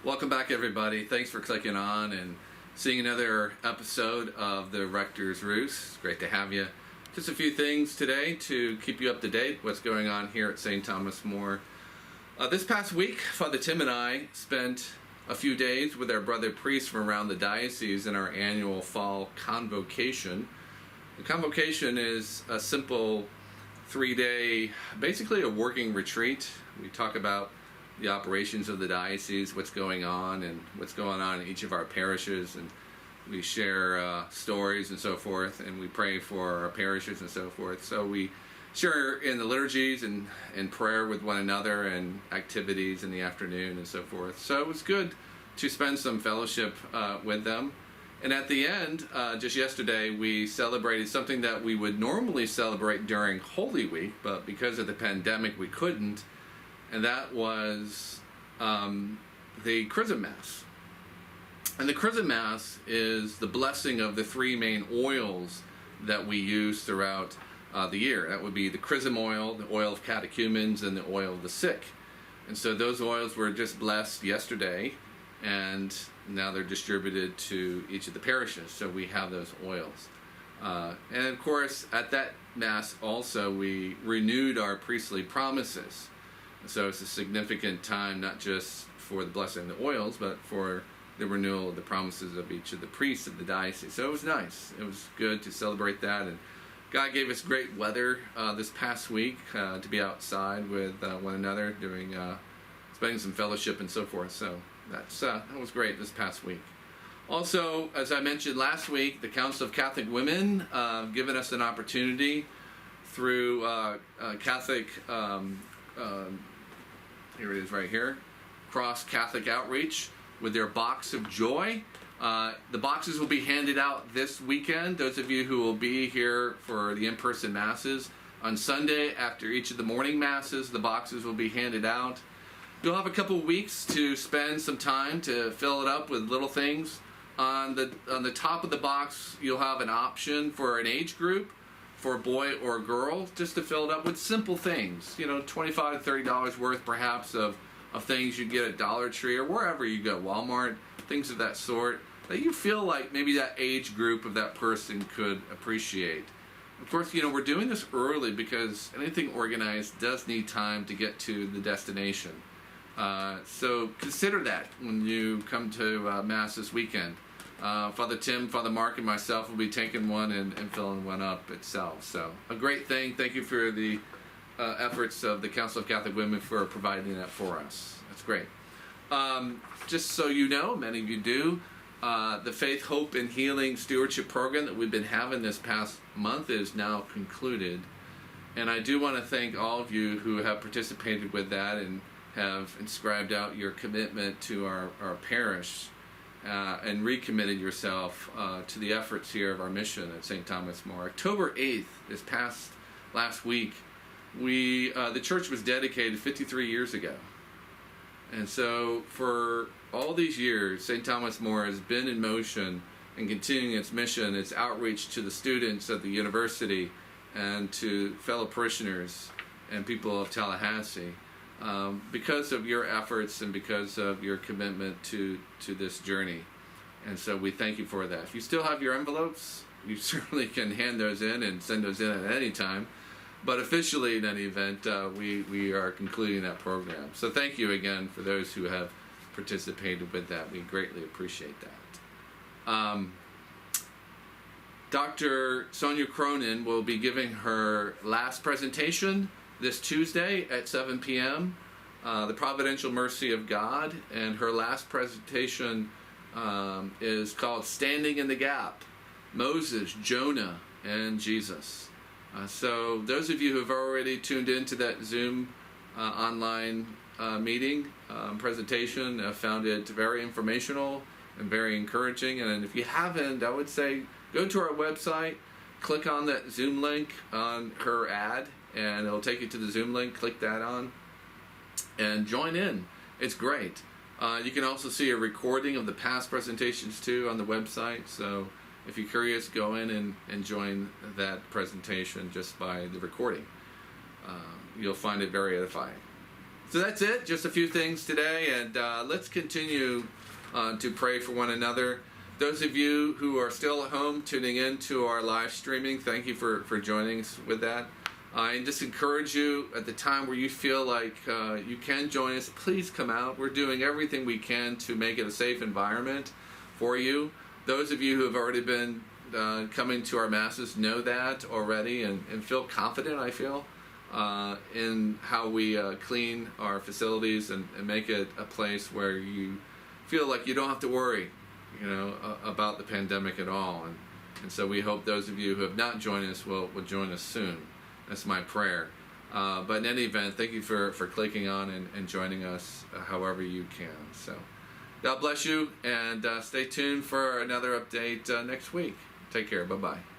Welcome back, everybody. Thanks for clicking on and seeing another episode of the Rector's Roost. It's great to have you. Just a few things today to keep you up to date what's going on here at St. Thomas More. This past week, Father Tim and I spent a few days with our brother priests from around the diocese in our annual fall Convocation. The Convocation is a simple 3-day, basically a working retreat. We talk about the operations of the diocese, what's going on in each of our parishes, and we share stories and so forth, and we pray for our parishes and so forth. So we share in the liturgies and prayer with one another and activities in the afternoon and so forth. So it was good to spend some fellowship with them. And at the end, just yesterday, we celebrated something that we would normally celebrate during Holy Week, but because of the pandemic, we couldn't. And that was the Chrism Mass. And the Chrism Mass is the blessing of the three main oils that we use throughout the year. That would be the chrism oil, the oil of catechumens, and the oil of the sick. And so those oils were just blessed yesterday, and now they're distributed to each of the parishes. So we have those oils. And of course, at that Mass also, we renewed our priestly promises. So it's a significant time, not just for the blessing of the oils, but for the renewal of the promises of each of the priests of the diocese. So it was nice. It was good to celebrate that. And God gave us great weather this past week to be outside with one another, spending some fellowship and so forth. So that was great this past week. Also, as I mentioned last week, the Council of Catholic Women given us an opportunity through Catholic... here it is right here, Cross Catholic Outreach with their Box of Joy. The boxes will be handed out this weekend. Those of you who will be here for the in-person masses on Sunday after each of the morning masses, the boxes will be handed out. You'll have a couple weeks to spend some time to fill it up with little things. On the top of the box, you'll have an option for an age group, for a boy or a girl, just to fill it up with simple things, $25 to $30 worth perhaps of things you get at Dollar Tree or wherever you go, Walmart, things of that sort, that you feel like maybe that age group of that person could appreciate. Of course, we're doing this early because anything organized does need time to get to the destination. So consider that when you come to Mass this weekend. Father Tim, Father Mark, and myself will be taking one and filling one up itself. So a great thing. Thank you for the efforts of the Council of Catholic Women for providing that for us. That's great. Just so you know, many of you do, the Faith, Hope, and Healing Stewardship Program that we've been having this past month is now concluded. And I do want to thank all of you who have participated with that and have inscribed out your commitment to our parish. And recommitted yourself to the efforts here of our mission at St. Thomas More. October 8th, last week, the church was dedicated 53 years ago. And so for all these years, St. Thomas More has been in motion and continuing its mission, its outreach to the students at the university and to fellow parishioners and people of Tallahassee. Because of your efforts and because of your commitment to this journey. And so we thank you for that. If you still have your envelopes, you certainly can hand those in and send those in at any time. But officially, in any event, we are concluding that program. So thank you again for those who have participated with that. We greatly appreciate that. Dr. Sonia Cronin will be giving her last presentation this Tuesday at 7 p.m., The Providential Mercy of God, and her last presentation is called Standing in the Gap, Moses, Jonah, and Jesus. So those of you who have already tuned into that Zoom online meeting presentation have found it very informational and very encouraging. And if you haven't, I would say go to our website, click on that Zoom link on her ad, and it'll take you to the Zoom link. Click that on and join in. It's great. You can also see a recording of the past presentations too on the website. So if you're curious, go in and join that presentation just by the recording. You'll find it very edifying. So that's it. Just a few things today, and let's continue to pray for one another. Those of you who are still at home tuning in to our live streaming, thank you for joining us with that. And just encourage you at the time where you feel like you can join us, please come out. We're doing everything we can to make it a safe environment for you. Those of you who have already been coming to our masses know that already and feel confident, I feel, in how we clean our facilities and make it a place where you feel like you don't have to worry, about the pandemic at all. And so we hope those of you who have not joined us will join us soon. That's my prayer. But in any event, thank you for clicking on and joining us however you can. So God bless you, and stay tuned for another update next week. Take care. Bye-bye.